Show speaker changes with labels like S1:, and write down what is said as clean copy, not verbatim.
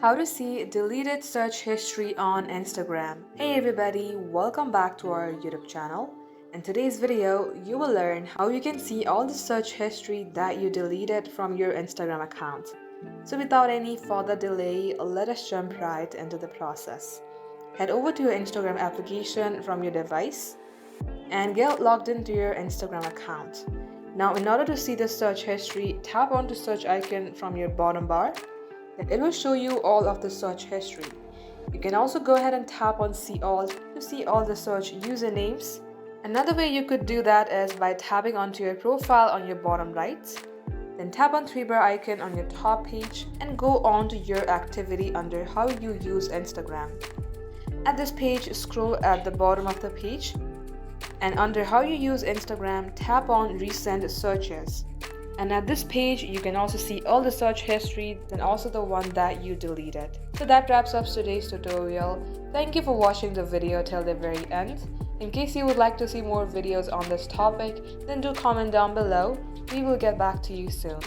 S1: How to see deleted search history on Instagram. Hey everybody, welcome back to our YouTube channel. In today's video, you will learn how you can see all the search history that you deleted from your Instagram account. So without any further delay, let us jump right into the process. Head over to your Instagram application from your device and get logged into your Instagram account. Now, in order to see the search history, tap on the search icon from your bottom bar. Then it will show you all of the search history. You can also go ahead and tap on see all to see all the search usernames. Another way you could do that is by tapping onto your profile on your bottom right. Then tap on three bar icon on your top page and go on to your activity under how you use Instagram. At this page, scroll at the bottom of the page and under how you use Instagram, tap on recent searches. And at this page, you can also see all the search history and also the one that you deleted. So that wraps up today's tutorial. Thank you for watching the video till the very end. In case you would like to see more videos on this topic, then do comment down below. We will get back to you soon.